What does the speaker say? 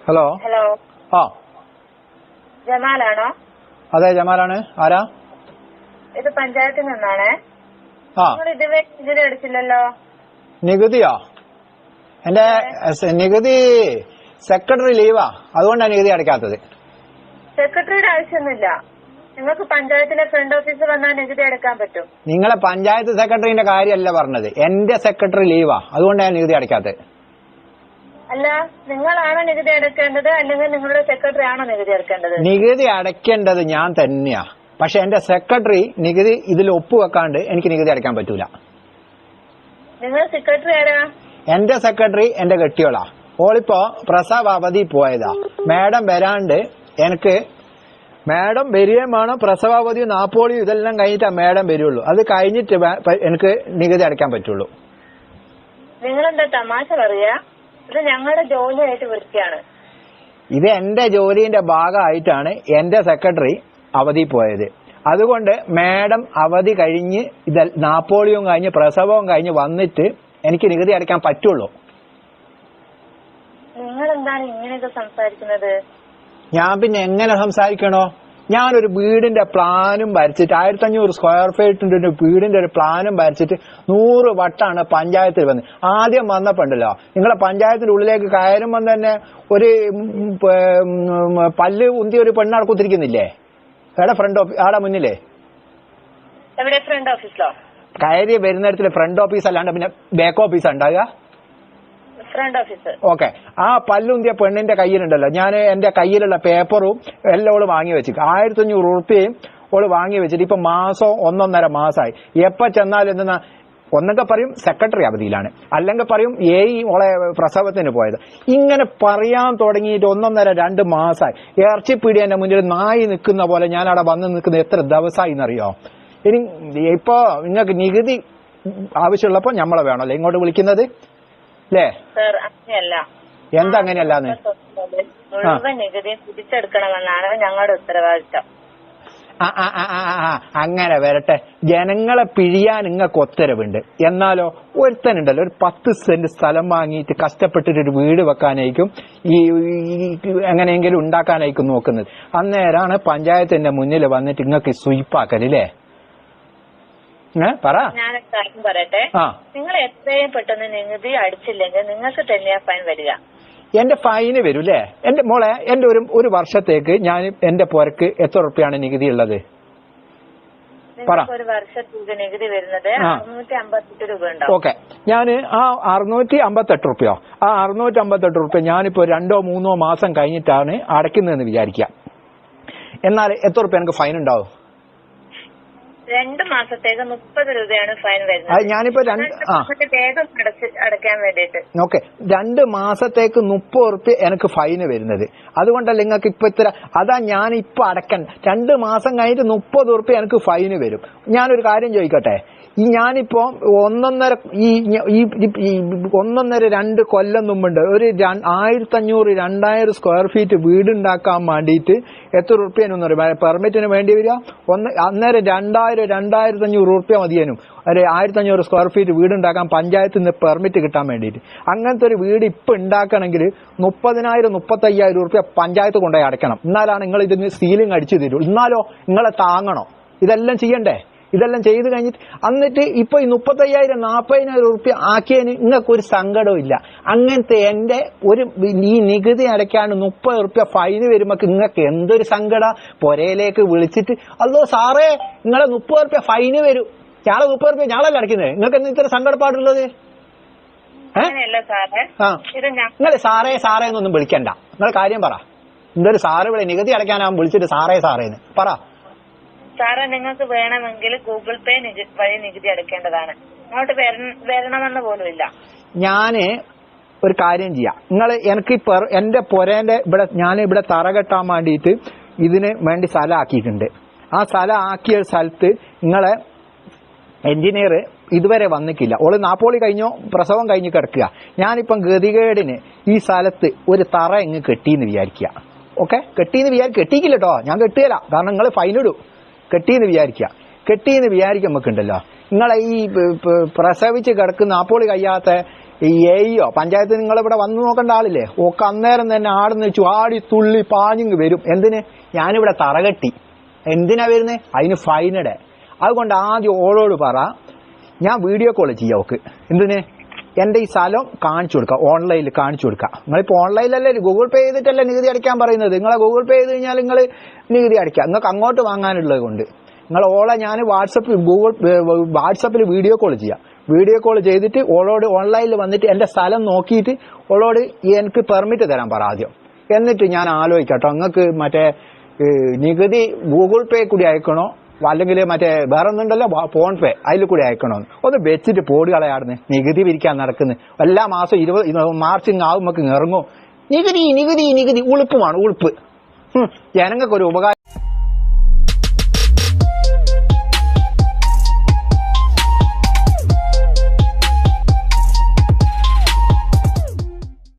Hello. Hello. ആ ജമാലാണോ? അതെ, ജമാലാണ്. ആരാ? ഇത് പഞ്ചായത്തിൽ നിന്നാണേ. നിങ്ങൾ ഇതുവരെ നികുതി അടിച്ചില്ലല്ലോ. നികുതിയോ? എന്റെ നികുതി സെക്രട്ടറി ലീവാ, അതുകൊണ്ടാണ് നികുതി അടയ്ക്കാത്തത്. സെക്രട്ടറിയുടെ ആവശ്യമൊന്നുമില്ല. നിങ്ങൾക്ക് പഞ്ചായത്തിലെ ഫ്രണ്ട് ഓഫീസിൽ വന്നാൽ നികുതി അടയ്ക്കാൻ പറ്റും. നിങ്ങളെ പഞ്ചായത്ത് സെക്രട്ടറിന്റെ കാര്യമല്ല പറഞ്ഞത്, എന്റെ സെക്രട്ടറി ലീവാ, അതുകൊണ്ടാണ് നികുതി അടയ്ക്കാത്തത്. അല്ല, നിങ്ങളാണോ നികുതി അടയ്ക്കേണ്ടത് അല്ലെങ്കിൽ നിങ്ങളുടെ സെക്രട്ടറി ആണോ നികുതി അടയ്ക്കേണ്ടത്? നികുതി അടയ്ക്കേണ്ടത് ഞാൻ തന്നെയാ, പക്ഷെ എന്റെ സെക്രട്ടറി നികുതി ഇതിൽ ഒപ്പുവെക്കാണ്ട് എനിക്ക് നികുതി അടയ്ക്കാൻ പറ്റൂല. നിങ്ങൾ സെക്രട്ടറി ആരാ? എന്റെ സെക്രട്ടറി എന്റെ കെട്ടിയോളാ. ഓളിപ്പോ പ്രസവ അവധി പോയതാ. മാഡം വരാണ്ട് എനിക്ക് മാഡം വരികയും വേണം. പ്രസവാവധിയും നാപ്പോളിയും ഇതെല്ലാം കഴിഞ്ഞിട്ടാ മാഡം വരുള്ളൂ. അത് കഴിഞ്ഞിട്ട് എനിക്ക് നികുതി അടയ്ക്കാൻ പറ്റുള്ളൂ. നിങ്ങളെന്താ തമാശ പറയാ? ഇത് ഞങ്ങളുടെ ജോലിയായിട്ട് വിളിക്കുകയാണ്. ഇത് എന്റെ ജോലിന്റെ ഭാഗമായിട്ടാണ് എന്റെ സെക്രട്ടറി അവധി പോയത്. അതുകൊണ്ട് മാഡം അവധി കഴിഞ്ഞ് ഇത് നാപ്പോളിയും കഴിഞ്ഞ് പ്രസവവും കഴിഞ്ഞ് വന്നിട്ട് എനിക്ക് നികുതി അടയ്ക്കാൻ പറ്റുള്ളൂ. നിങ്ങളെന്താണ് ഇങ്ങനെയൊക്കെ സംസാരിക്കുന്നത്? ഞാൻ പിന്നെ എങ്ങനെ സംസാരിക്കണോ? ഞാനൊരു വീടിന്റെ പ്ലാനും വരച്ചിട്ട് 1500 സ്ക്വയർ ഫീറ്റിന്റെ ഒരു വീടിന്റെ ഒരു പ്ലാനും വരച്ചിട്ട് 100 വട്ടാണ് പഞ്ചായത്തിൽ വന്ന്. ആദ്യം വന്നപ്പോണ്ടല്ലോ, നിങ്ങളെ പഞ്ചായത്തിന്റെ ഉള്ളിലേക്ക് കയറുമ്പോൾ തന്നെ ഒരു പല്ല് ഉന്തിയ ഒരു പെണ്ണാൾ കുത്തിരിക്കുന്നില്ലേ? എവിടെ ഫ്രണ്ട് ഓഫീസ്? ആടെ മുന്നിലേ എവിടെ? ഫ്രണ്ട് ഓഫീസിലോ? കയറി വരുന്നിടത്തിൽ ഫ്രണ്ട് ഓഫീസ് അല്ലാണ്ട് പിന്നെ ബാക്ക് ഓഫീസ് ഉണ്ടാകുക. Front office. ഓക്കെ. ആ പല്ലുന്തിയ പെണ്ണിന്റെ കയ്യിലുണ്ടല്ലോ, ഞാൻ എന്റെ കയ്യിലുള്ള പേപ്പറും എല്ലാം ഓള് വാങ്ങി വെച്ചിട്ട് 1500 ഉറുപ്പികയും ഓള് വാങ്ങി വെച്ചിട്ട് ഇപ്പൊ മാസം 1.5 മാസമായി. എപ്പോ ചെന്നാലും എന്തെന്നാ, ഒന്നൊക്കെ പറയും സെക്രട്ടറി അവധിയിലാണ്, അല്ലെങ്കിൽ പറയും ഓളെ പ്രസവത്തിന് പോയത്. ഇങ്ങനെ പറയാൻ തുടങ്ങിയിട്ട് 1.5-2 മാസമായി. ഇറച്ചിപ്പീടി എന്റെ മുന്നിൽ നായി നിൽക്കുന്ന പോലെ ഞാൻ അവിടെ വന്ന് നിൽക്കുന്ന എത്ര ദിവസമായി എന്നറിയോ? ഇനി ഇപ്പോ നിങ്ങൾക്ക് നികുതി ആവശ്യമുള്ളപ്പോ നമ്മളെ വേണമല്ലോ ഇങ്ങോട്ട് വിളിക്കുന്നത് അല്ലേ? എന്താ അങ്ങനെയല്ലാന്ന്? മുഴുവൻ നികുതി തിരിച്ചെടുക്കണമെന്നാണ് ഞങ്ങളുടെ ഉത്തരവാദിത്തം. അങ്ങനെ വരട്ടെ. ജനങ്ങളെ പിഴിയാൻ നിങ്ങൾക്ക് ഉത്തരവുണ്ട്. എന്നാലോ ഒരുത്തനുണ്ടല്ലോ, ഒരു 10 സെന്റ് സ്ഥലം വാങ്ങിയിട്ട് കഷ്ടപ്പെട്ടിട്ട് ഒരു വീട് വെക്കാനായിരിക്കും ഈ എങ്ങനെയെങ്കിലും ഉണ്ടാക്കാനായിരിക്കും നോക്കുന്നത്. അന്നേരാണ് പഞ്ചായത്തിന്റെ മുന്നിൽ വന്നിട്ട് നിങ്ങൾക്ക് സ്വീപ്പാക്കല്ലേ? പറ. ഞാനൊരു കാര്യം പറയട്ടെ. നിങ്ങൾ എത്രയും പെട്ടെന്ന് നികുതി അടിച്ചില്ലെങ്കിൽ നിങ്ങൾക്ക് തന്നെയാ ഫൈൻ വരിക. എന്റെ ഫൈന് വരൂല്ലേ? എന്റെ മോളെ, എന്റെ ഒരു വർഷത്തേക്ക് ഞാൻ എന്റെ പുരക്ക് എത്ര ഉറുപ്പിയാണ് നികുതി ഉള്ളത്? ഒരു വർഷത്തേക്ക് നികുതി വരുന്നത് 658 രൂപ ഉണ്ടാവും. ഓക്കെ. ഞാൻ ആ 658 ഉറുപ്പിയോ, ആ 658 ഉറുപ്പ്യ ഞാനിപ്പോ 2-3 മാസം കഴിഞ്ഞിട്ടാണ് അടയ്ക്കുന്നതെന്ന് വിചാരിക്കുക. എന്നാൽ എത്ര ഉറുപ്പ്യ എനിക്ക് ഫൈൻ ഉണ്ടാവും? 2 മാസത്തേക്ക് 30 രൂപയാണ് ഫൈൻ വരുന്നത്. അത് ഞാനിപ്പോ വേഗം അടയ്ക്കാൻ വേണ്ടിട്ട്. ഓക്കെ. 2 മാസത്തേക്ക് 30 ഉറുപ്പ്യ എനിക്ക് ഫൈന് വരുന്നത്. അതുകൊണ്ടല്ല നിങ്ങൾക്ക് ഇപ്പൊ ഇത്ര. അതാ ഞാനിപ്പോ അടയ്ക്കാൻ 2 മാസം കഴിഞ്ഞിട്ട് 30 ഉറുപ്പ്യ എനിക്ക് ഫൈന് വരും. ഞാനൊരു കാര്യം ചോദിക്കട്ടെ, ഞാനിപ്പോ 1.5-2 കൊല്ലം മുമ്പുണ്ട് ഒരു 1500-2000 സ്ക്വയർ ഫീറ്റ് വീടുണ്ടാക്കാൻ വേണ്ടിയിട്ട് എത്ര ഉറുപ്പ്യനും പെർമിറ്റിന് വേണ്ടി വരിക? അന്നേരം 2000-2500 ഉറുപ്പ്യ മതിയേനും ഒരു 1500 സ്ക്വയർ ഫീറ്റ് വീടുണ്ടാക്കാൻ പഞ്ചായത്തിൽ നിന്ന് പെർമിറ്റ് കിട്ടാൻ വേണ്ടിയിട്ട്. അങ്ങനത്തെ ഒരു വീട് ഇപ്പൊ ഉണ്ടാക്കണമെങ്കിൽ 30,000-35,000 ഉറുപ്പ്യ പഞ്ചായത്ത് കൊണ്ടുപോയി അടയ്ക്കണം. എന്നാലാണ് നിങ്ങൾ ഇതിന് സീലിംഗ് അടിച്ചു തരൂ. എന്നാലോ നിങ്ങളെ താങ്ങണോ? ഇതെല്ലാം ചെയ്യണ്ടേ? ഇതെല്ലാം ചെയ്ത് കഴിഞ്ഞിട്ട് എന്നിട്ട് ഇപ്പൊ ഈ 35,000-40,000 ഉറുപ്പ്യ ആക്കിയതിന് നിങ്ങൾക്കൊരു സങ്കടവും ഇല്ല. അങ്ങനത്തെ എന്റെ ഈ നികുതി അടയ്ക്കാണ്ട് 30 ഉറുപ്പ്യ ഫൈന് വരുമ്പോ നിങ്ങൾക്ക് എന്തൊരു സങ്കട? പൊരയിലേക്ക് വിളിച്ചിട്ട് അല്ലോ സാറേ നിങ്ങളെ 30 ഉറുപ്പ്യ ഫൈന് വരും, ഞങ്ങളെ 30 ഉറുപ്പ്യ ഞങ്ങളല്ല അടയ്ക്കുന്നത്, നിങ്ങൾക്ക് എന്താ ഇത്ര സങ്കടപ്പാടുള്ളത്? നിങ്ങൾ സാറേ സാറേ എന്നൊന്നും വിളിക്കണ്ട. നിങ്ങൾ കാര്യം പറ. എന്തൊരു സാറ് വിളി? നികുതി അടയ്ക്കാനാവും വിളിച്ചിട്ട് സാറേ സാറേന്ന് പറ. സാറേ, നിങ്ങൾക്ക് വേണമെങ്കിൽ ഗൂഗിൾ പേ വഴി നികുതി അടയ്ക്കേണ്ടതാണ്. അങ്ങോട്ട് വരണമെന്ന് പോലുമില്ല. ഞാന് ഒരു കാര്യം ചെയ്യാം. നിങ്ങൾ എനിക്ക് എന്റെ പൊരേന്റെ ഇവിടെ തറ കെട്ടാൻ വേണ്ടിയിട്ട് ഇതിന് വേണ്ടി സ്ഥലം ആക്കിയിട്ടുണ്ട്. ആ സ്ഥലം ആക്കിയ സ്ഥലത്ത് നിങ്ങളെ എഞ്ചിനീയർ ഇതുവരെ വന്നിട്ടില്ല. ഓള് നാപ്പോളി കഴിഞ്ഞോ പ്രസവം കഴിഞ്ഞ് കിടക്കുക. ഞാനിപ്പം ഗതികേടിന് ഈ സ്ഥലത്ത് ഒരു തറ ഇങ്ങ് കെട്ടിന്ന് വിചാരിക്കുക. ഓക്കെ, കെട്ടിക്കില്ല കേട്ടോ, ഞാൻ കെട്ടുകയില്ല, കാരണം നിങ്ങൾ ഫൈനിടും. കെട്ടിന്ന് വിചാരിക്കുമ്പോ ഉണ്ടല്ലോ, നിങ്ങളെ ഈ പ്രസവിച്ച് കിടക്കുന്ന നാപ്പോളി കഴിയാത്ത ഈ എയ്യോ പഞ്ചായത്ത് നിങ്ങളിവിടെ വന്നു നോക്കേണ്ട ആളില്ലേ ഒക്കെ അന്നേരം തന്നെ ആടുന്ന് ചാടി തുള്ളി പാഞ്ഞിങ് വരും. എന്തിന്? ഞാനിവിടെ തറകെട്ടി. എന്തിനാ വരുന്നത്? അതിന് ഫൈനടെ. അതുകൊണ്ട് ആദ്യം ഓളോട് പറ, ഞാൻ വീഡിയോ കോൾ ചെയ്യാം ഓക്ക്. എന്തിന്? എന്റെ ഈ സ്ഥലം കാണിച്ചു കൊടുക്കാം, ഓൺലൈനിൽ കാണിച്ചു കൊടുക്കാം. നിങ്ങളിപ്പോ ഓൺലൈനിലല്ലേ ഗൂഗിൾ പേ ചെയ്തിട്ടല്ലേ നികുതി അടയ്ക്കാൻ പറയുന്നത്. നിങ്ങളെ ഗൂഗിൾ പേ ചെയ്ത് കഴിഞ്ഞാൽ നിങ്ങൾ നികുതി അടയ്ക്കാം. നിങ്ങൾക്ക് അങ്ങോട്ട് വാങ്ങാനുള്ളത് കൊണ്ട് നിങ്ങൾ ഓളെ ഞാൻ വാട്സപ്പിൽ വീഡിയോ കോൾ ചെയ്യാം. വീഡിയോ കോൾ ചെയ്തിട്ട് ഓളോട് ഓൺലൈനിൽ വന്നിട്ട് എന്റെ സ്ഥലം നോക്കിയിട്ട് ഓളോട് എനിക്ക് പെർമിറ്റ് തരാൻ പറ ആദ്യം. എന്നിട്ട് ഞാൻ ആലോചിക്കട്ടോ നിങ്ങൾക്ക് മറ്റേ നികുതി ഗൂഗിൾ പേ കൂടി അയക്കണോ അല്ലെങ്കിൽ മറ്റേ വേറെ ഒന്നുണ്ടല്ലോ ഫോൺ പേ അതിൽ കൂടി അയക്കണോ ഒന്ന് വെച്ചിട്ട് പോടി കളയാടുന്ന്. നികുതി പിരിക്കാൻ നടക്കുന്നത് എല്ലാ മാസം 20 മാർച്ച് ആവും നമുക്ക് ഇറങ്ങും. നികുതി നികുതി നികുതി ഉളുപ്പുമാണ് ഉളുപ്പ്. ജനങ്ങൾക്കൊരു ഉപകാരം.